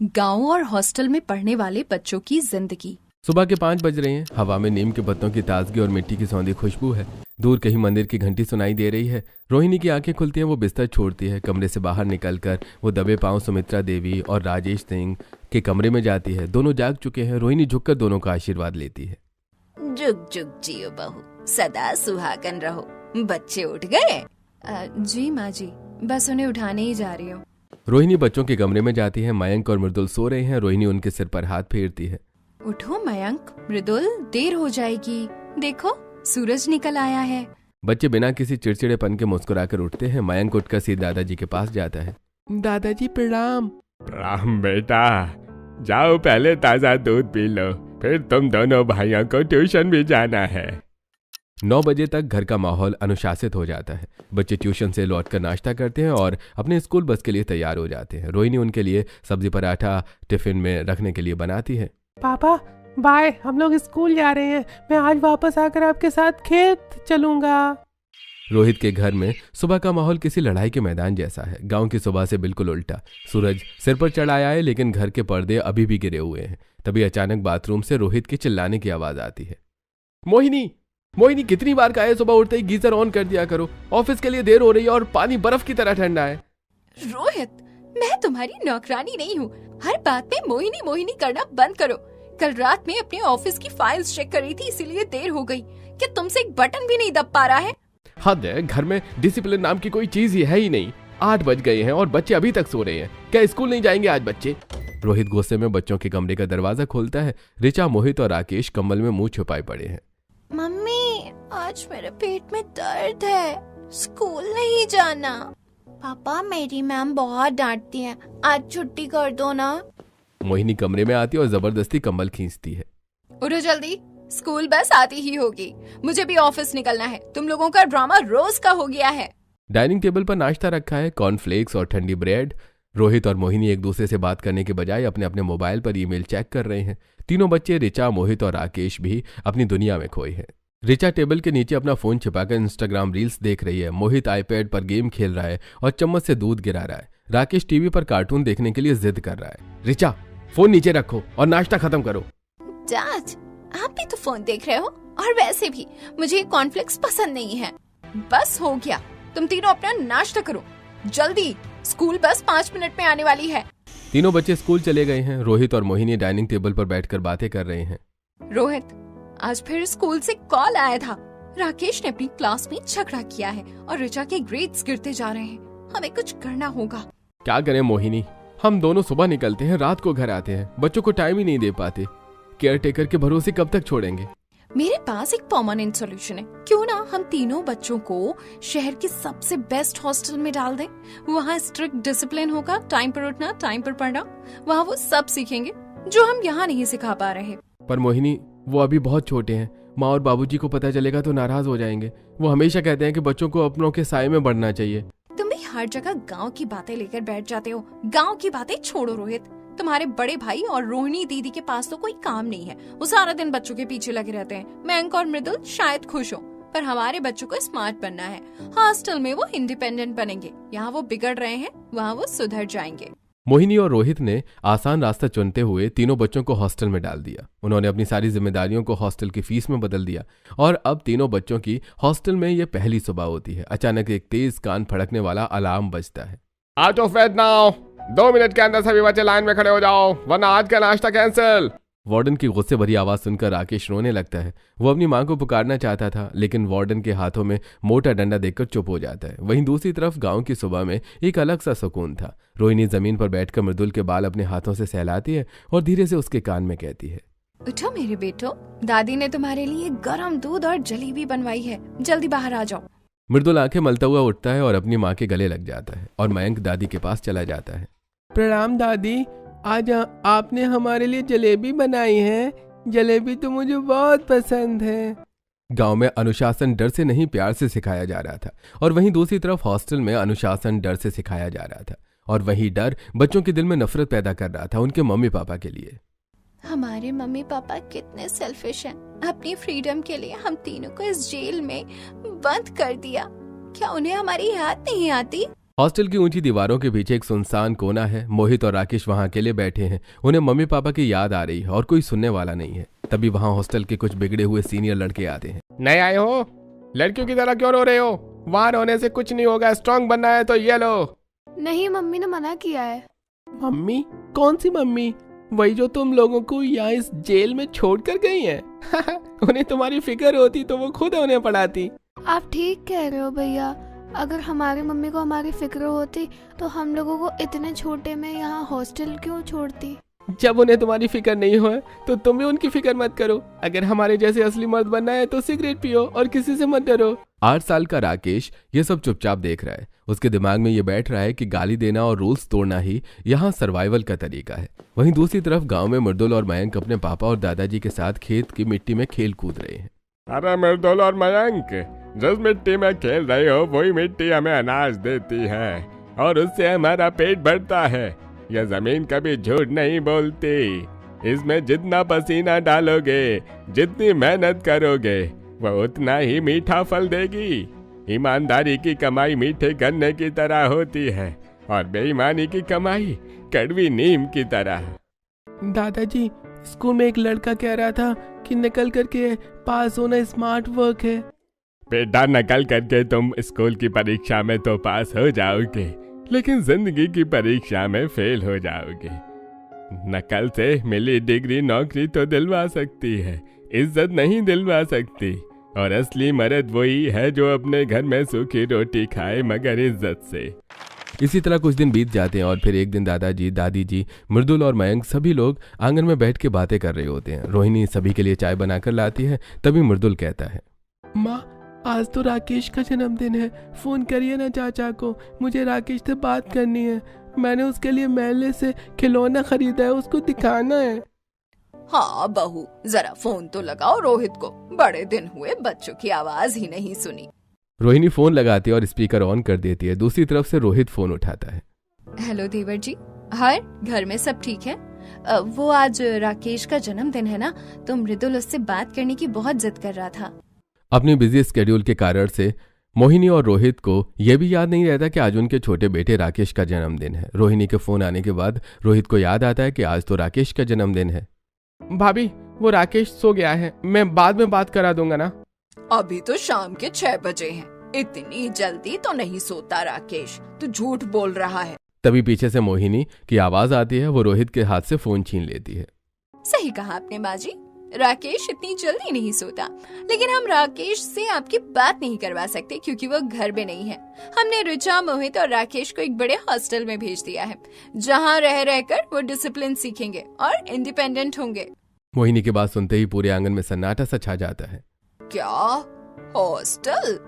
गांव और हॉस्टल में पढ़ने वाले बच्चों की जिंदगी। सुबह के 5 बज रहे हैं। हवा में नीम के पत्तों की ताजगी और मिट्टी की सौंधी खुशबू है। दूर कहीं मंदिर की घंटी सुनाई दे रही है। रोहिणी की आंखें खुलती हैं। वो बिस्तर छोड़ती है। कमरे से बाहर निकलकर वो दबे पांव सुमित्रा देवी और राजेश सिंह के कमरे में जाती है। दोनों जाग चुके हैं। रोहिणी झुककर दोनों का आशीर्वाद लेती है। जुग जुग जियो बहू, सदा सुहागन रहो। बच्चे उठ गए? जी माँ जी, बस उन्हें उठाने ही जा रही हूँ। रोहिणी बच्चों के कमरे में जाती है। मयंक और मृदुल सो रहे हैं। रोहिणी उनके सिर पर हाथ फेरती है। उठो मयंक, मृदुल, देर हो जाएगी। देखो सूरज निकल आया है। बच्चे बिना किसी चिड़चिड़ेपन के मुस्कुराकर उठते हैं। मयंक उठकर सीधे दादाजी के पास जाता है। दादाजी प्रणाम। प्रणाम बेटा, जाओ पहले ताजा दूध पी लो, फिर तुम दोनों भाइयों को ट्यूशन भी जाना है। 9 बजे तक घर का माहौल अनुशासित हो जाता है। बच्चे ट्यूशन से लौटकर नाश्ता करते हैं और अपने स्कूल बस के लिए तैयार हो जाते हैं। रोहिणी उनके लिए सब्जी पराठा टिफिन में रखने के लिए बनाती है। पापा बाय, हम लोग स्कूल जा रहे हैं। मैं आज वापस आकर आपके साथ खेत चलूंगा। रोहित के घर में सुबह का माहौल किसी लड़ाई के मैदान जैसा है। गांव की सुबह से बिल्कुल उल्टा। सूरज सिर पर चढ़ आया है, लेकिन घर के पर्दे अभी भी गिरे हुए हैं। तभी अचानक बाथरूम से रोहित के चिल्लाने की आवाज आती है। मोहिनी, मोहिनी, कितनी बार कहा है सुबह उठते ही गीजर ऑन कर दिया करो। ऑफिस के लिए देर हो रही है और पानी बर्फ की तरह ठंडा है। रोहित, मैं तुम्हारी नौकरानी नहीं हूँ। हर बात में मोहिनी मोहिनी करना बंद करो। कल रात में अपने ऑफिस की फाइल्स चेक कर रही थी, इसीलिए देर हो गई। क्या तुमसे एक बटन भी नहीं दब पा रहा है? हद है, घर में डिसिप्लिन नाम की कोई चीज ही है ही नहीं। 8 बज गए हैं और बच्चे अभी तक सो रहे हैं। क्या स्कूल नहीं जाएंगे आज बच्चे? रोहित गुस्से में बच्चों के कमरे का दरवाजा खोलता है। ऋचा, मोहित और राकेश कम्बल में मुंह छुपाए पड़े हैं। मम्मी, आज मेरे पेट में दर्द है, स्कूल नहीं जाना। पापा, मेरी मैम बहुत डांटती है, आज छुट्टी कर दो ना। मोहिनी कमरे में आती है और जबरदस्ती कंबल खींचती है। उठो जल्दी, स्कूल बस आती ही होगी। मुझे भी ऑफिस निकलना है। तुम लोगों का ड्रामा रोज का हो गया है। डाइनिंग टेबल पर नाश्ता रखा है, कॉर्नफ्लेक्स और ठंडी ब्रेड। रोहित और मोहिनी एक दूसरे से बात करने के बजाय अपने अपने मोबाइल पर ईमेल चेक कर रहे हैं। तीनों बच्चे ऋचा, मोहित और राकेश भी अपनी दुनिया में खोए हैं। ऋचा टेबल के नीचे अपना फोन छिपाकर इंस्टाग्राम रील्स देख रही है। मोहित आईपैड पर गेम खेल रहा है और चम्मच से दूध गिरा रहा है। राकेश टीवी पर कार्टून देखने के लिए जिद कर रहा है। ऋचा, फोन नीचे रखो और नाश्ता खत्म करो। डैड, आप भी तो फोन देख रहे हो, और वैसे भी मुझे कॉर्नफ्लेक्स पसंद नहीं है। बस हो गया, तुम तीनों अपना नाश्ता करो जल्दी। स्कूल बस 5 मिनट में आने वाली है। तीनों बच्चे स्कूल चले गए हैं। रोहित और मोहिनी डाइनिंग टेबल पर बैठकर बातें कर रहे हैं। रोहित, आज फिर स्कूल से कॉल आया था। राकेश ने अपनी क्लास में झगड़ा किया है और ऋचा के ग्रेड्स गिरते जा रहे हैं। हमें कुछ करना होगा। क्या करें मोहिनी, हम दोनों सुबह निकलते हैं, रात को घर आते हैं। बच्चों को टाइम ही नहीं दे पाते। केयर टेकर के भरोसे कब तक छोड़ेंगे? मेरे पास एक परमानेंट सॉल्यूशन है। क्यों ना हम तीनों बच्चों को शहर के सबसे बेस्ट हॉस्टल में डाल दें। वहाँ स्ट्रिक्ट डिसिप्लिन होगा, टाइम पर उठना, टाइम पर पढ़ना। वहाँ वो सब सीखेंगे जो हम यहाँ नहीं सिखा पा रहे। पर मोहिनी, वो अभी बहुत छोटे हैं। माँ और बाबूजी को पता चलेगा तो नाराज हो जाएंगे। वो हमेशा कहते हैं कि बच्चों को अपनों के साए में बढ़ना चाहिए। तुम भी हर जगह गांव की बातें लेकर बैठ जाते हो। गांव की बातें छोड़ो रोहित। तुम्हारे बड़े भाई और रोहिणी दीदी के पास तो कोई काम नहीं है। वो सारा दिन बच्चों के पीछे लगे रहते हैं। मयंक और मृदुल शायद खुश हो, पर हमारे बच्चों को स्मार्ट बनना है। हॉस्टल में वो इंडिपेंडेंट बनेंगे। यहाँ वो बिगड़ रहे हैं, वहाँ वो सुधर जाएंगे। मोहिनी और रोहित ने आसान रास्ता चुनते हुए तीनों बच्चों को हॉस्टल में डाल दिया। उन्होंने अपनी सारी जिम्मेदारियों को हॉस्टल की फीस में बदल दिया और अब तीनों बच्चों की हॉस्टल में ये पहली सुबह होती है। अचानक एक तेज कान फड़कने वाला अलार्म बजता है। Out of bed now, 2 minute के अंदर सभी बच्चे लाइन में खड़े हो जाओ, वरना आज का नाश्ता कैंसिल। वार्डन की गुस्से भरी आवाज सुनकर राकेश रोने लगता है। वो अपनी मां को पुकारना चाहता था, लेकिन वार्डन के हाथों में मोटा डंडा देखकर चुप हो जाता है। वहीं दूसरी तरफ गांव की सुबह में एक अलग सा सुकून था। रोहिणी जमीन पर बैठकर मृदुल के बाल अपने हाथों से सहलाती है और धीरे से उसके कान में कहती है, उठो मेरे बेटो, दादी ने तुम्हारे लिए गरम दूध और जलेबी बनवाई है, जल्दी बाहर आ जाओ। मृदुल आंखें मलता हुआ उठता है और अपनी माँ के गले लग जाता है और मयंक दादी के पास चला जाता है। प्रणाम दादी, आज आपने हमारे लिए जलेबी बनाई है। जलेबी तो मुझे बहुत पसंद है। गांव में अनुशासन डर से नहीं प्यार से सिखाया जा रहा था और वहीं दूसरी तरफ हॉस्टल में अनुशासन डर से सिखाया जा रहा था और वही डर बच्चों के दिल में नफरत पैदा कर रहा था उनके मम्मी पापा के लिए। हमारे मम्मी पापा कितने सेल्फिश हैं। अपनी फ्रीडम के लिए हम तीनों को इस जेल में बंद कर दिया। क्या उन्हें हमारी याद नहीं आती? हॉस्टल की ऊंची दीवारों के पीछे एक सुनसान कोना है। मोहित और राकेश वहां अकेले बैठे हैं। उन्हें मम्मी पापा की याद आ रही है और कोई सुनने वाला नहीं है। तभी वहां हॉस्टल के कुछ बिगड़े हुए सीनियर लड़के आते हैं। नए आए हो? लड़कियों की तरह क्यों रो रहे हो? वहां रोने से कुछ नहीं होगा, स्ट्रांग बनना है तो ये लो। नहीं, मम्मी ने मना किया है। मम्मी? कौन सी मम्मी? वही जो तुम लोगों को यहाँ इस जेल में छोड़ कर गई है। उन्हें तुम्हारी फिक्र होती तो वो खुद उन्हें पढ़ाती। आप ठीक कह रहे हो भैया। अगर हमारी मम्मी को हमारी फिक्र होती तो हम लोगों को इतने छोटे में यहाँ हॉस्टल क्यों छोड़ती। जब उन्हें तुम्हारी फिक्र नहीं हो तो तुम भी उनकी फिक्र मत करो। अगर हमारे जैसे असली मर्द बनना है तो सिगरेट पियो और किसी से मत डरो। 8 साल का राकेश ये सब चुपचाप देख रहा है। उसके दिमाग में ये बैठ रहा है कि गाली देना और रूल्स तोड़ना ही यहाँ सर्वाइवल का तरीका है। वहीं दूसरी तरफ गांव में मृदुल और मयंक अपने पापा और दादाजी के साथ खेत की मिट्टी में खेल कूद रहे हैं। अरे मृदुल और मयंक, जिस मिट्टी में खेल रहे हो वही मिट्टी हमें अनाज देती है और उससे हमारा पेट भरता है। यह जमीन कभी झूठ नहीं बोलती। इसमें जितना पसीना डालोगे, जितनी मेहनत करोगे, वह उतना ही मीठा फल देगी। ईमानदारी की कमाई मीठे गन्ने की तरह होती है और बेईमानी की कमाई कड़वी नीम की तरह। दादाजी, स्कूल में एक लड़का कह रहा था कि नकल करके पास होना स्मार्ट वर्क है। बेटा, नकल करके तुम स्कूल की परीक्षा में तो पास हो जाओगे, लेकिन जिंदगी की परीक्षा में फेल हो जाओगे। नकल से मिली डिग्री नौकरी तो दिलवा सकती है, इज्जत नहीं दिलवा सकती। और असली मर्द वही है जो अपने घर में सूखी रोटी खाए मगर इज्जत से। इसी तरह कुछ दिन बीत जाते हैं और फिर एक दिन दादाजी, दादी जी, मृदुल और मयंक सभी लोग आंगन में बैठ के बातें कर रहे होते हैं। रोहिणी सभी के लिए चाय बनाकर लाती है। तभी मृदुल कहता है, माँ, आज तो राकेश का जन्मदिन है, फोन करिए ना चाचा को, मुझे राकेश से बात करनी है। मैंने उसके लिए मेले से खिलौना खरीदा है, उसको दिखाना है। हाँ बहू, जरा फोन तो लगाओ रोहित को, बड़े दिन हुए बच्चों की आवाज ही नहीं सुनी। रोहिणी फोन लगाती है और स्पीकर ऑन कर देती है। दूसरी तरफ से रोहित फोन उठाता है। हेलो देवर जी, हर घर में सब ठीक है? वो आज राकेश का जन्मदिन है ना, तो मृदुल उससे बात करने की बहुत जिद कर रहा था। अपने बिजी स्केड्यूल के कारण से मोहिनी और रोहित को यह भी याद नहीं रहता कि आज उनके छोटे बेटे राकेश का जन्मदिन है। रोहिणी के फोन आने के बाद रोहित को याद आता है कि आज तो राकेश का जन्मदिन है। भाभी, वो राकेश सो गया है, मैं बाद में बात करा दूंगा ना। अभी तो शाम के 6 बजे हैं, इतनी जल्दी तो नहीं सोता राकेश, तू झूठ बोल रहा है। तभी पीछे से मोहिनी की आवाज आती है। वो रोहित के हाथ से फोन छीन लेती है। सही कहा आपने माँ जी, राकेश इतनी जल्दी नहीं सोता, लेकिन हम राकेश से आपकी बात नहीं करवा सकते क्योंकि वो घर में नहीं है। हमने ऋचा, मोहित और राकेश को एक बड़े हॉस्टल में भेज दिया है, जहाँ रह रहकर वो डिसिप्लिन सीखेंगे और इंडिपेंडेंट होंगे। मोहिनी की बात सुनते ही पूरे आंगन में सन्नाटा सा छा जाता है। क्या हॉस्टल?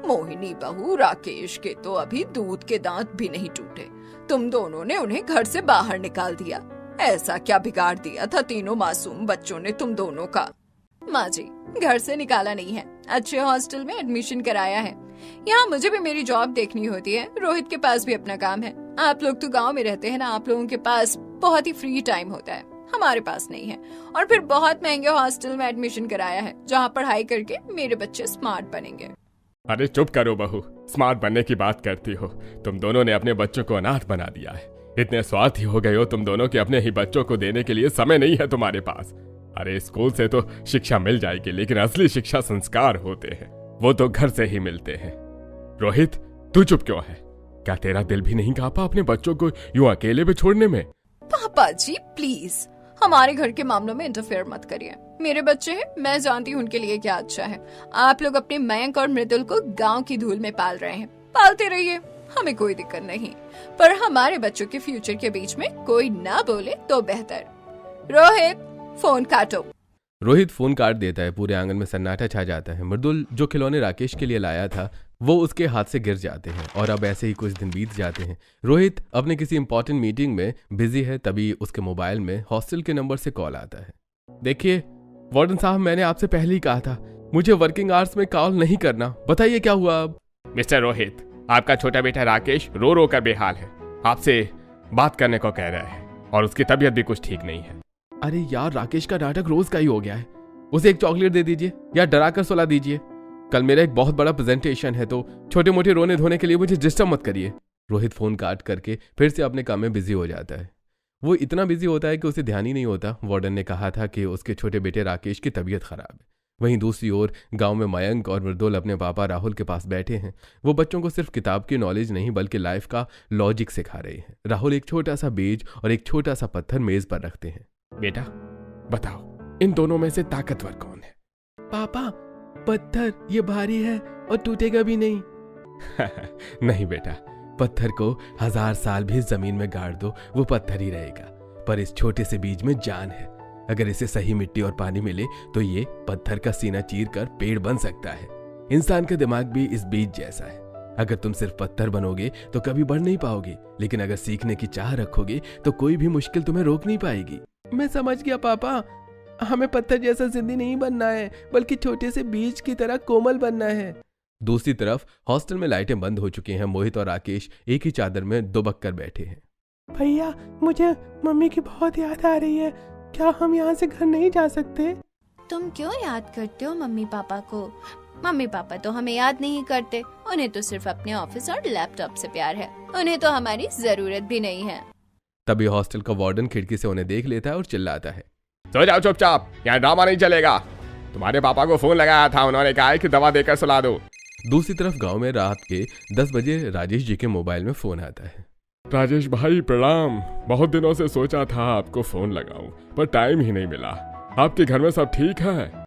मोहिनी बहू, राकेश के तो अभी दूध के दांत भी नहीं टूटे, तुम दोनों ने उन्हें घर से बाहर निकाल दिया। ऐसा क्या बिगाड़ दिया था तीनों मासूम बच्चों ने तुम दोनों का? माँ जी, घर से निकाला नहीं है, अच्छे हॉस्टल में एडमिशन कराया है। यहाँ मुझे भी मेरी जॉब देखनी होती है, रोहित के पास भी अपना काम है। आप लोग तो गांव में रहते हैं ना, आप लोगों के पास बहुत ही फ्री टाइम होता है, हमारे पास नहीं है। और फिर बहुत महंगे हॉस्टल में एडमिशन कराया है, जहाँ पढ़ाई करके मेरे बच्चे स्मार्ट बनेंगे। अरे चुप करो बहू, स्मार्ट बनने की बात करती हो? तुम दोनों ने अपने बच्चों को अनाथ बना दिया है। इतने स्वार्थी हो गए हो तुम दोनों कि अपने ही बच्चों को देने के लिए समय नहीं है तुम्हारे पास। अरे स्कूल से तो शिक्षा मिल जाएगी, लेकिन असली शिक्षा संस्कार होते हैं, वो तो घर से ही मिलते हैं। रोहित, तू चुप क्यों है? क्या तेरा दिल भी नहीं कांपा अपने बच्चों को यूं अकेले में छोड़ने में? पापा जी प्लीज, हमारे घर के मामलों में इंटरफेयर मत करिए। मेरे बच्चे हैं, मैं जानती हूँ उनके लिए क्या अच्छा है। आप लोग अपने मयंक और मृदुल को गांव की धूल में पाल रहे हैं, पालते रहिए, हमें कोई दिक्कत नहीं, पर हमारे बच्चों के फ्यूचर के बीच में कोई ना बोले तो बेहतर। रोहित, फोन काटो। रोहित फोन काट देता है। पूरे आंगन में सन्नाटा छा जाता है। मृदुल जो खिलौने राकेश के लिए लाया था वो उसके हाथ से गिर जाते हैं और अब ऐसे ही कुछ दिन बीत जाते हैं। रोहित अपने किसी इंपॉर्टेंट मीटिंग में बिजी है। तभी उसके मोबाइल में हॉस्टल के नंबर से कॉल आता है। देखिए वार्डन साहब, मैंने आपसे पहले ही कहा था मुझे वर्किंग आवर्स में कॉल नहीं करना, बताइए क्या हुआ अब? मिस्टर रोहित, आपका छोटा बेटा राकेश रो रो कर बेहाल है, आपसे बात करने को कह रहा है और उसकी तबीयत भी कुछ ठीक नहीं है। अरे यार, राकेश का नाटक रोज का ही हो गया है। उसे एक चॉकलेट दे दीजिए या डरा कर सुला दीजिए। कल मेरा एक बहुत बड़ा प्रेजेंटेशन है, तो छोटे मोटे रोने धोने के लिए मुझे डिस्टर्ब मत करिए। रोहित फोन काट करके फिर से अपने काम में बिजी हो जाता है। वो इतना बिजी होता है कि उसे ध्यान ही नहीं होता वार्डन ने कहा था कि उसके छोटे बेटे राकेश की तबीयत खराब है। वहीं दूसरी ओर गांव में मयंक और मृदुल अपने पापा राहुल के पास बैठे हैं। वो बच्चों को सिर्फ किताब की नॉलेज नहीं बल्कि लाइफ का लॉजिक सिखा रहे हैं। राहुल एक छोटा सा बीज और एक छोटा सा पत्थर मेज पर रखते हैं। बेटा बताओ, इन दोनों में से ताकतवर कौन है? पापा पत्थर, ये भारी है और टूटेगा भी नहीं। नहीं बेटा, पत्थर को 1000 साल भी जमीन में गाड़ दो वो पत्थर ही रहेगा, पर इस छोटे से बीज में जान है। अगर इसे सही मिट्टी और पानी मिले तो ये पत्थर का सीना चीर कर पेड़ बन सकता है। इंसान का दिमाग भी इस बीज जैसा है। अगर तुम सिर्फ पत्थर बनोगे तो कभी बढ़ नहीं पाओगे, लेकिन अगर सीखने की चाह रखोगे तो कोई भी मुश्किल तुम्हें रोक नहीं पाएगी। मैं समझ गया पापा, हमें पत्थर जैसा जिद्दी नहीं बनना है, बल्कि छोटे से बीज की तरह कोमल बनना है। दूसरी तरफ हॉस्टल में लाइटें बंद हो चुकी हैं। मोहित और राकेश एक ही चादर में दुबक कर बैठे हैं। भैया मुझे मम्मी की बहुत याद आ रही है, क्या हम यहाँ से घर नहीं जा सकते? तुम क्यों याद करते हो मम्मी पापा को? मम्मी पापा तो हमें याद नहीं करते, उन्हें तो सिर्फ अपने ऑफिस और लैपटॉप से प्यार है, उन्हें तो हमारी जरूरत भी नहीं है। तभी हॉस्टल का वार्डन खिड़की से उन्हें देख लेता है और चिल्लाता है, सो जाओ चुपचाप, यहाँ ड्रामा नहीं चलेगा। तुम्हारे पापा को फोन लगाया था, उन्होंने कहा है कि दवा देकर सुला दो। दूसरी तरफ गांव में रात के 10 बजे राजेश जी के मोबाइल में फोन आता है। राजेश भाई प्रणाम, बहुत दिनों से सोचा था आपको फोन लगाऊं, पर टाइम ही नहीं मिला। आपके घर में सब ठीक है?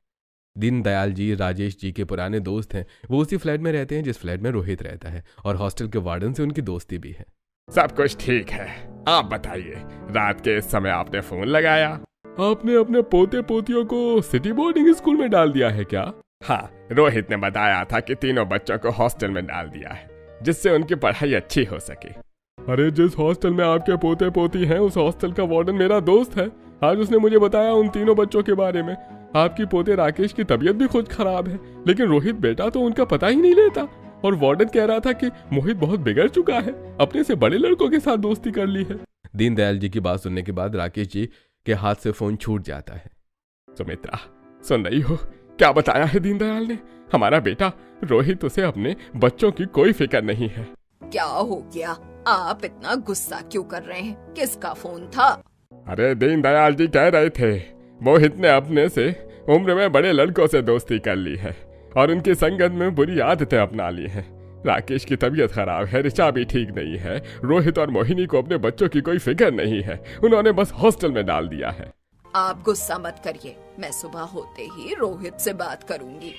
दीनदयाल जी राजेश जी के पुराने दोस्त हैं। वो उसी फ्लैट में रहते हैं जिस फ्लैट में रोहित रहता है, और हॉस्टल के वार्डन से उनकी दोस्ती भी है। सब कुछ ठीक है, आप बताइए, रात के इस समय आपने फोन लगाया? आपने अपने पोते पोतियों को सिटी बोर्डिंग स्कूल में डाल दिया है क्या? हाँ, रोहित ने बताया था कि तीनों बच्चों को हॉस्टल में डाल दिया है, जिससे उनकी पढ़ाई अच्छी हो सके। अरे जिस हॉस्टल में आपके पोते पोती हैं, उस हॉस्टल का वार्डन मेरा दोस्त है। आज उसने मुझे बताया उन तीनों बच्चों के बारे में। आपकी पोते राकेश की तबीयत भी खुद खराब है, लेकिन रोहित बेटा तो उनका पता ही नहीं लेता। और वार्डन कह रहा था कि मोहित बहुत बिगड़ चुका है, अपने से बड़े लड़कों के साथ दोस्ती कर ली है। दीनदयाल जी की बात सुनने के बाद राकेश जी के हाथ से फोन छूट जाता है। सुमित्रा सुन रही हो, क्या बताया है दीनदयाल ने? हमारा बेटा रोहित, उसे अपने बच्चों की कोई फिक्र नहीं है। क्या हो गया? आप इतना गुस्सा क्यों कर रहे हैं? किसका फोन था? अरे दीनदयाल जी कह रहे थे मोहित ने अपने से उम्र में बड़े लड़कों से दोस्ती कर ली है और उनकी संगत में बुरी आदतें अपना ली हैं। राकेश की तबीयत खराब है, ऋचा भी ठीक नहीं है, रोहित और मोहिनी को अपने बच्चों की कोई फिक्र नहीं है, उन्होंने बस हॉस्टल में डाल दिया है। आप गुस्सा मत करिए, मैं सुबह होते ही रोहित से बात करूंगी।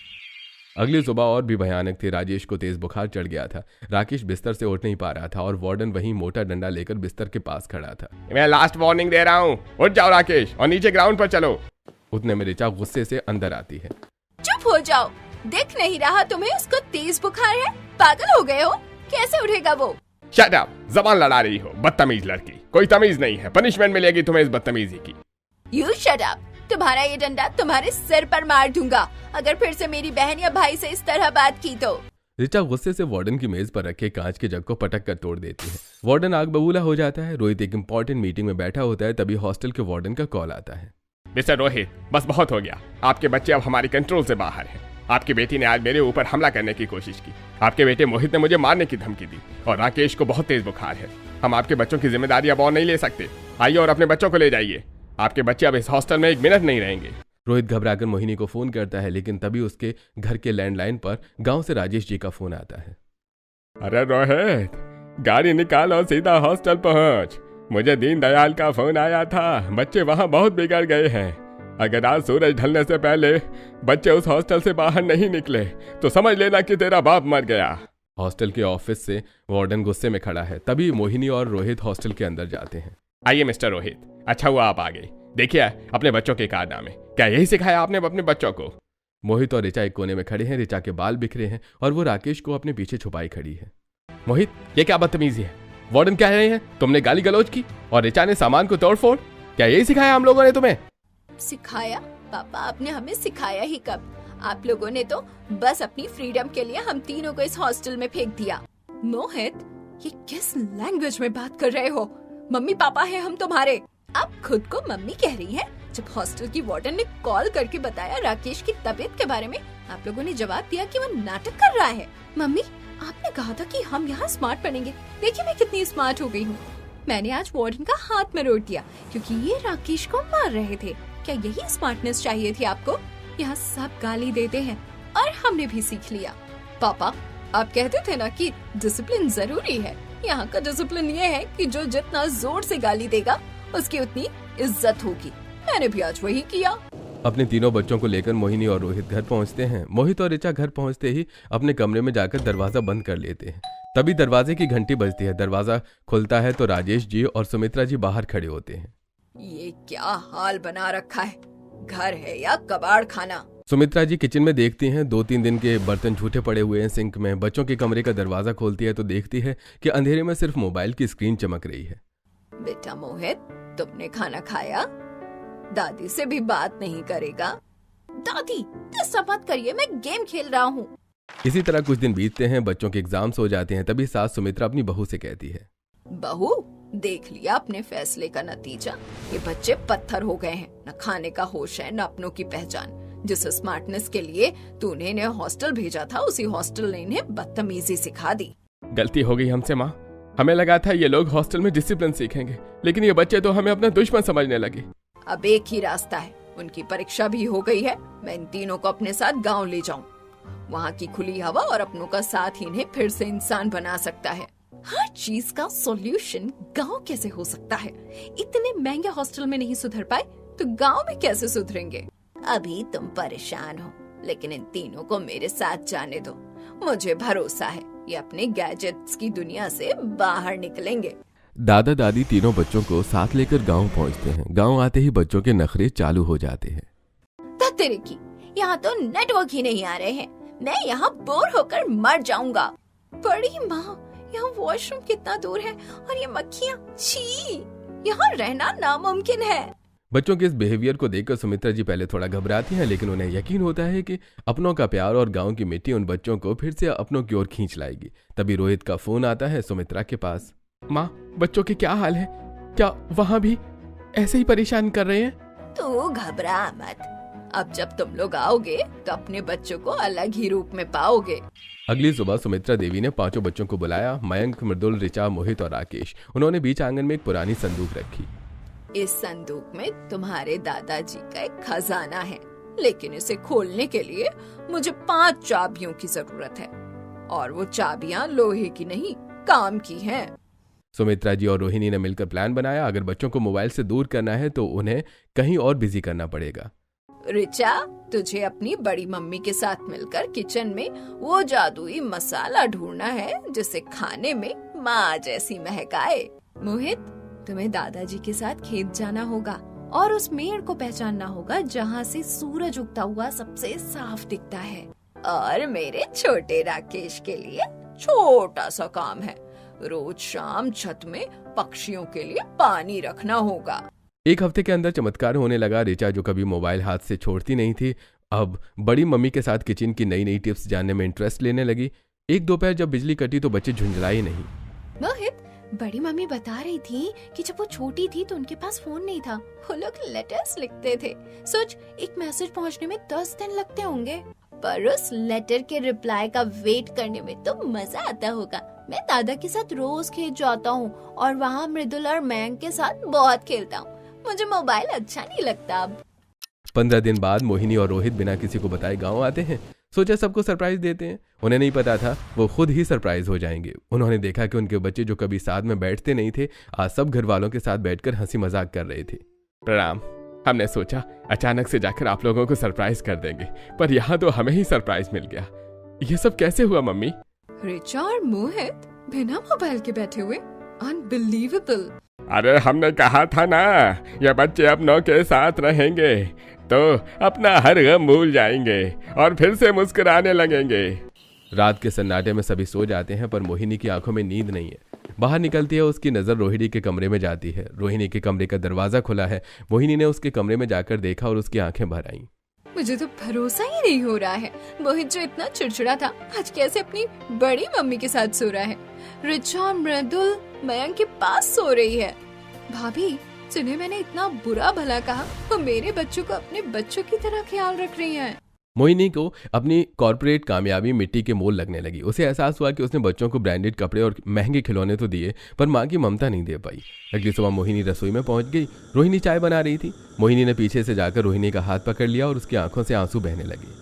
अगली सुबह और भी भयानक थी। राजेश को तेज बुखार चढ़ गया था। राकेश बिस्तर से उठ नहीं पा रहा था और वार्डन वहीं मोटा डंडा लेकर बिस्तर के पास खड़ा था। मैं लास्ट वार्निंग दे रहा हूँ, उठ जाओ राकेश और नीचे ग्राउंड पर चलो। उतने में ऋचा गुस्से से अंदर आती है। चुप हो जाओ, देख नहीं रहा तुम्हें उसको तेज बुखार है? पागल हो गए हो? कैसे उठेगा वो? शट अप, जबान लड़ा रही हो, बदतमीज लड़की। कोई तमीज नहीं है, पनिशमेंट मिलेगी तुम्हें इस बदतमीजी की। यू शट अप, तुम्हारा ये डंडा तुम्हारे सिर पर मार दूंगा अगर फिर से मेरी बहन या भाई से इस तरह बात की तो। ऋचा गुस्से से वार्डन की मेज पर रखे कांच के जग को पटक कर तोड़ देती है। वार्डन आग बबूला हो जाता है। रोहित एक इंपॉर्टेंट मीटिंग में बैठा होता है, तभी हॉस्टल के वार्डन का कॉल आता है। मिस्टर रोहित, बस बहुत हो गया, आपके बच्चे अब हमारी कंट्रोल से बाहर हैं। आपकी बेटी ने आज मेरे ऊपर हमला करने की कोशिश की। आपके बेटे मोहित ने मुझे मारने की धमकी दी और राकेश को बहुत तेज बुखार है। हम आपके बच्चों की जिम्मेदारी अब और नहीं ले सकते। आइए और अपने बच्चों को ले जाइए, आपके बच्चे अब इस हॉस्टल में 1 मिनट नहीं रहेंगे। रोहित घबराकर मोहिनी को फोन करता है, लेकिन तभी उसके घर के लैंडलाइन पर गांव से राजेश जी का फोन आता है। अरे रोहित, गाड़ी निकाल और सीधा हॉस्टल पहुंच। मुझे दीनदयाल का फोन आया था, बच्चे वहां बहुत बिगड़ गए हैं। अगर आज सूरज ढलने से पहले बच्चे उस हॉस्टल से बाहर नहीं निकले तो समझ लेना कि तेरा बाप मर गया। हॉस्टल के ऑफिस से वार्डन गुस्से में खड़ा है। तभी मोहिनी और रोहित हॉस्टल के अंदर जाते हैं। आइए मिस्टर रोहित, अच्छा हुआ आप आ गए। देखिए अपने बच्चों के कारनामे, क्या यही सिखाया आपने अपने बच्चों को? मोहित और ऋचा एक कोने में खड़े हैं। ऋचा के बाल बिखरे हैं और वो राकेश को अपने पीछे छुपाई खड़ी है। मोहित, ये क्या बदतमीजी है? वार्डन कह रहे हैं तुमने गाली गलौज की और ऋचा ने सामान को तोड़फोड़, क्या यही सिखाया हम लोगों ने तुम्हें? सिखाया? पापा आपने हमें सिखाया ही कब? आप लोगों ने तो बस अपनी फ्रीडम के लिए हम तीनों को इस हॉस्टल में फेंक दिया। मोहित, ये किस लैंग्वेज में बात कर रहे हो? मम्मी पापा हैं हम तुम्हारे। आप खुद को मम्मी कह रही हैं? जब हॉस्टल की वार्डन ने कॉल करके बताया राकेश की तबीयत के बारे में, आप लोगों ने जवाब दिया कि वो नाटक कर रहा है। मम्मी आपने कहा था कि हम यहाँ स्मार्ट बनेंगे, देखिए मैं कितनी स्मार्ट हो गई हूँ। मैंने आज वार्डन का हाथ में रोट दिया क्योंकि ये राकेश को मार रहे थे। क्या यही स्मार्टनेस चाहिए थी आपको? यहाँ सब गाली देते हैं और हमने भी सीख लिया। पापा, आप कहते थे ना कि डिसिप्लिन जरूरी है। यहाँ का डिसिप्लिन ये है कि जो जितना जोर से गाली देगा उसकी उतनी इज्जत होगी। मैंने भी आज वही किया। अपने तीनों बच्चों को लेकर मोहिनी और रोहित घर पहुंचते हैं। मोहित और ऋचा घर पहुंचते ही अपने कमरे में जाकर दरवाजा बंद कर लेते हैं। तभी दरवाजे की घंटी बजती है। दरवाजा खुलता है तो राजेश जी और सुमित्रा जी बाहर खड़े होते हैं। ये क्या हाल बना रखा है, घर है या कबाड़ खाना? सुमित्रा जी किचन में देखती हैं 2-3 दिन के बर्तन झूठे पड़े हुए हैं सिंक में। बच्चों के कमरे का दरवाजा खोलती है तो देखती है कि अंधेरे में सिर्फ मोबाइल की स्क्रीन चमक रही है। बेटा मोहित, तुमने खाना खाया? दादी से भी बात नहीं करेगा? दादी डिस्टर्ब मत करिए, मैं गेम खेल रहा हूँ। इसी तरह कुछ दिन बीतते हैं। बच्चों के एग्जाम्स हो जाते हैं। तभी सास सुमित्रा अपनी बहू से कहती है, बहू देख लिया अपने फैसले का नतीजा। ये बच्चे पत्थर हो गए हैं, न खाने का होश है न अपनों की पहचान। जिस स्मार्टनेस के लिए तूने इन्हें हॉस्टल भेजा था, उसी हॉस्टल ने इन्हें बदतमीजी सिखा दी। गलती हो गई हमसे माँ। हमें लगा था ये लोग हॉस्टल में डिसिप्लिन सीखेंगे, लेकिन ये बच्चे तो हमें अपना दुश्मन समझने लगे। अब एक ही रास्ता है, उनकी परीक्षा भी हो गई है। मैं इन तीनों को अपने साथ गांव ले जाऊं। वहाँ की खुली हवा और अपनों का साथ ही इन्हें फिर से इंसान बना सकता है। हर चीज का सॉल्यूशन गांव कैसे हो सकता है? इतने महंगे हॉस्टल में नहीं सुधर पाए तो गांव में कैसे सुधरेंगे? अभी तुम परेशान हो, लेकिन इन तीनों को मेरे साथ जाने दो। मुझे भरोसा है ये अपने गैजेट्स की दुनिया से बाहर निकलेंगे। दादा दादी तीनों बच्चों को साथ लेकर गांव पहुंचते हैं। गांव आते ही बच्चों के नखरे चालू हो जाते हैं। तेरे की, यहाँ तो नेटवर्क ही नहीं आ रहे हैं। मैं यहाँ बोर होकर मर जाऊंगा। बड़ी माँ, यहाँ वॉशरूम कितना दूर है और ये मक्खियाँ, छी, यहाँ रहना नामुमकिन है। बच्चों के इस बिहेवियर को देखकर सुमित्रा जी पहले थोड़ा घबराती हैं, लेकिन उन्हें यकीन होता है कि अपनों का प्यार और गांव की मिट्टी उन बच्चों को फिर से अपनों की ओर खींच लाएगी। तभी रोहित का फोन आता है सुमित्रा के पास। माँ, बच्चों के क्या हाल है? क्या वहाँ भी ऐसे ही परेशान कर रहे हैं? तू घबरा मत, अब जब तुम लोग आओगे तो अपने बच्चों को अलग ही रूप में पाओगे। अगली सुबह सुमित्रा देवी ने 5 बच्चों को बुलाया, मयंक, मृदुल, ऋचा, मोहित और राकेश। उन्होंने बीच आंगन में एक पुरानी संदूक रखी। इस संदूक में तुम्हारे दादाजी का एक खजाना है, लेकिन इसे खोलने के लिए मुझे 5 चाबियों की जरूरत है, और वो चाबियां लोहे की नहीं, काम की हैं। सुमित्रा जी और रोहिणी ने मिलकर प्लान बनाया। अगर बच्चों को मोबाइल से दूर करना है तो उन्हें कहीं और बिजी करना पड़ेगा। ऋचा, तुझे अपनी बड़ी मम्मी के साथ मिलकर किचन में वो जादुई मसाला ढूंढना है जिसे खाने में माँ जैसी महक आए। मोहित, तुम्हें दादाजी के साथ खेत जाना होगा और उस मेड़ को पहचानना होगा जहाँ से सूरज उगता हुआ सबसे साफ दिखता है। और मेरे छोटे राकेश के लिए छोटा सा काम है, रोज शाम छत में पक्षियों के लिए पानी रखना होगा। 1 हफ्ते के अंदर चमत्कार होने लगा। ऋचा, जो कभी मोबाइल हाथ से छोड़ती नहीं थी, अब बड़ी मम्मी के साथ किचन की नई नई टिप्स जानने में इंटरेस्ट लेने लगी। एक दोपहर जब बिजली कटी तो बच्चे झुंझलाए नहीं। मोहित, बड़ी मम्मी बता रही थी कि जब वो छोटी थी तो उनके पास फोन नहीं था, वो लोग लेटर्स लिखते थे। सोच, एक मैसेज पहुंचने में 10 दिन लगते होंगे, पर उस लेटर के रिप्लाई का वेट करने में तो मजा आता होगा। मैं दादा के साथ रोज खेत जाता हूँ और वहाँ मृदुल और मयंक के साथ बहुत खेलता हूँ। मुझे मोबाइल अच्छा नहीं लगता अब। 15 दिन बाद मोहिनी और रोहित बिना किसी को बताए गांव आते हैं। सोचा सबको सरप्राइज देते हैं। उन्हें नहीं पता था वो खुद ही सरप्राइज हो जाएंगे। उन्होंने देखा कि उनके बच्चे जो कभी साथ में बैठते नहीं थे, आज सब घर वालों के साथ बैठकर हंसी मजाक कर रहे थे। प्रणाम। हमने सोचा अचानक से जाकर आप लोगों को सरप्राइज कर देंगे, पर यहाँ तो हमें ही सरप्राइज मिल गया। ये सब कैसे हुआ मम्मी? ऋचा और मोहित बिना मोबाइल के बैठे हुए, अनबिलीवेबल। अरे हमने कहा था ना, ये बच्चे अपनों के साथ रहेंगे तो अपना हर गम भूल जाएंगे और फिर से मुस्कुराने लगेंगे। रात के सन्नाटे में सभी सो जाते हैं, पर मोहिनी की आंखों में नींद नहीं है। बाहर निकलती है, उसकी नजर रोहिणी के कमरे में जाती है। रोहिणी के कमरे का दरवाजा खुला है। मोहिनी ने उसके कमरे में जाकर देखा और उसकी आंखें भर आईं। मुझे तो भरोसा ही नहीं हो रहा है, मोहित जो इतना चिड़चिड़ा था आज कैसे अपनी बड़ी मम्मी के साथ सो रहा है। ऋचा मृदुल मयंक के पास सो रही है। भाभी, जिन्हें मैंने इतना बुरा भला कहा, वो मेरे बच्चों को अपने बच्चों की तरह ख्याल रख रही हैं। मोहिनी को अपनी कॉर्पोरेट कामयाबी मिट्टी के मोल लगने लगी। उसे एहसास हुआ कि उसने बच्चों को ब्रांडेड कपड़े और महंगे खिलौने तो दिए, पर माँ की ममता नहीं दे पाई। अगली सुबह मोहिनी रसोई में पहुंच गई। रोहिणी चाय बना रही थी। मोहिनी ने पीछे से जाकर रोहिणी का हाथ पकड़ लिया और उसकी आंखों से आंसू बहने लगे।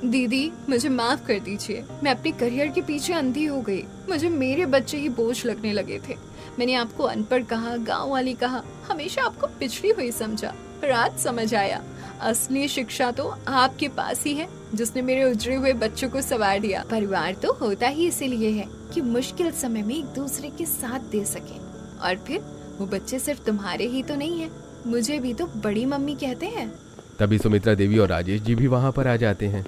दीदी, मुझे माफ कर दीजिए, मैं अपने करियर के पीछे अंधी हो गई। मुझे मेरे बच्चे ही बोझ लगने लगे थे। मैंने आपको अनपढ़ कहा, गांव वाली कहा, हमेशा आपको पिछड़ी हुई समझा। पर आज समझ आया, असली शिक्षा तो आपके पास ही है, जिसने मेरे उजड़े हुए बच्चों को संवार दिया। परिवार तो होता ही इसीलिए है कि मुश्किल समय में एक दूसरे के साथ दे सके। और फिर वो बच्चे सिर्फ तुम्हारे ही तो नहीं है, मुझे भी तो बड़ी मम्मी कहते हैं। तभी सुमित्रा देवी और राजेश जी भी वहां पर आ जाते हैं।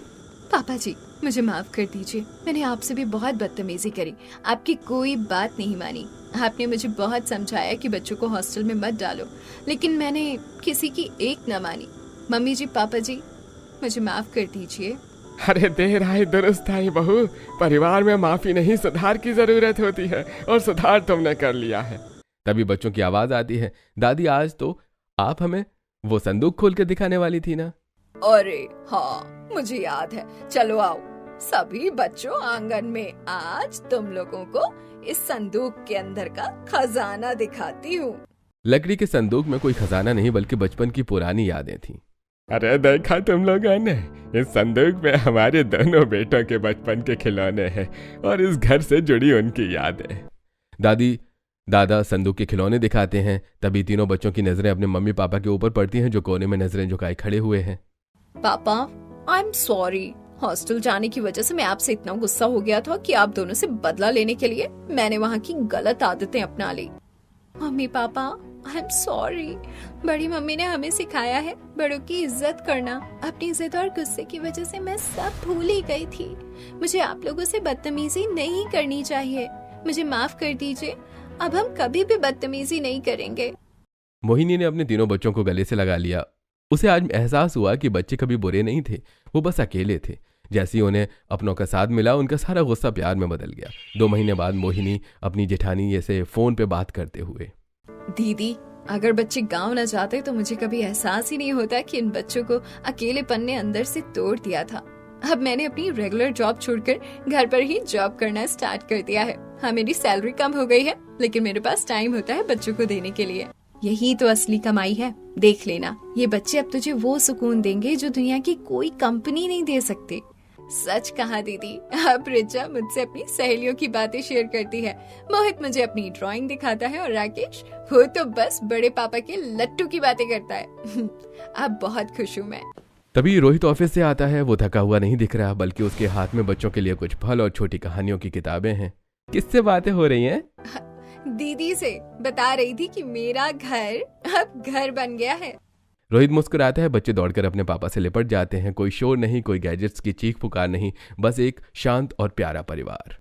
पापा जी, मुझे माफ कर दीजिए, मैंने आपसे भी बहुत बदतमीजी करी, आपकी कोई बात नहीं मानी। आपने मुझे बहुत समझाया कि बच्चों को हॉस्टल में मत डालो, लेकिन मैंने किसी की एक न मानी। मम्मी जी, पापा जी, मुझे माफ कर दीजिए। अरे देर आए दुरुस्त आई बहू, परिवार में माफी नहीं सुधार की जरूरत होती है, और सुधार तुमने कर लिया है। तभी बच्चों की आवाज आती है, दादी आज तो आप हमें वो संदूक खोल के दिखाने वाली थी ना। अरे हाँ, मुझे याद है। चलो आओ सभी बच्चों, आंगन में आज तुम लोगों को इस संदूक के अंदर का खजाना दिखाती हूँ। लकड़ी के संदूक में कोई खजाना नहीं, बल्कि बचपन की पुरानी यादें थीं। अरे देखा तुम लोगों ने, इस संदूक में हमारे दोनों बेटों के बचपन के खिलौने हैं और इस घर से जुड़ी उनकी यादें। दादी दादा संदूक के खिलौने दिखाते हैं। तभी तीनों बच्चों की नजरें अपने मम्मी पापा के ऊपर पड़ती हैं, जो कोने में नजरें झुकाए खड़े हुए हैं। पापा, आई एम सॉरी। हॉस्टल जाने की वजह से मैं आपसे इतना गुस्सा हो गया था कि आप दोनों से बदला लेने के लिए मैंने वहाँ की गलत आदतें अपना ली। Mummy papa, I am sorry. बड़ी मम्मी ने हमें सिखाया है बड़ों की इज्जत करना। अपनी इज्जत और गुस्से की वजह से मैं सब भूल ही गई थी। मुझे आप लोगों से बदतमीजी नहीं करनी चाहिए। मुझे माफ कर दीजिए, अब हम कभी भी बदतमीजी नहीं करेंगे। मोहिनी ने अपने तीनों बच्चों को गले से लगा लिया। उसे आज एहसास हुआ कि बच्चे कभी बुरे नहीं थे, वो बस अकेले थे। जैसे ही उन्हें अपनों का साथ मिला, उनका सारा गुस्सा प्यार में बदल गया। 2 महीने बाद मोहिनी अपनी जेठानी से फोन पे बात करते हुए, दीदी, अगर बच्चे गांव न जाते तो मुझे कभी एहसास ही नहीं होता कि इन बच्चों को अकेलेपन ने अंदर से तोड़ दिया था। अब मैंने अपनी रेगुलर जॉब छोड़कर घर पर ही जॉब करना स्टार्ट कर दिया है। हाँ, मेरी सैलरी कम हो गई है, लेकिन मेरे पास टाइम होता है बच्चों को देने के लिए। यही तो असली कमाई है। देख लेना, ये बच्चे अब तुझे वो सुकून देंगे जो दुनिया की कोई कंपनी नहीं दे सकती। सच कहा दीदी। अब रिचा मुझसे अपनी सहेलियों की बातें शेयर करती है, मोहित मुझे अपनी ड्राइंग दिखाता है, और राकेश वो तो बस बड़े पापा के लट्टू की बातें करता है। अब बहुत खुश हूँ मैं। तभी रोहित ऑफिस से आता है। वो थका हुआ नहीं दिख रहा, बल्कि उसके हाथ में बच्चों के लिए कुछ फल और छोटी कहानियों की किताबें हैं। किससे बातें हो रही हैं? दीदी से। बता रही थी कि मेरा घर अब घर बन गया है। रोहित मुस्कुराता है। बच्चे दौड़कर अपने पापा से लिपट जाते हैं। कोई शोर नहीं, कोई गैजेट्स की चीख पुकार नहीं, बस एक शांत और प्यारा परिवार।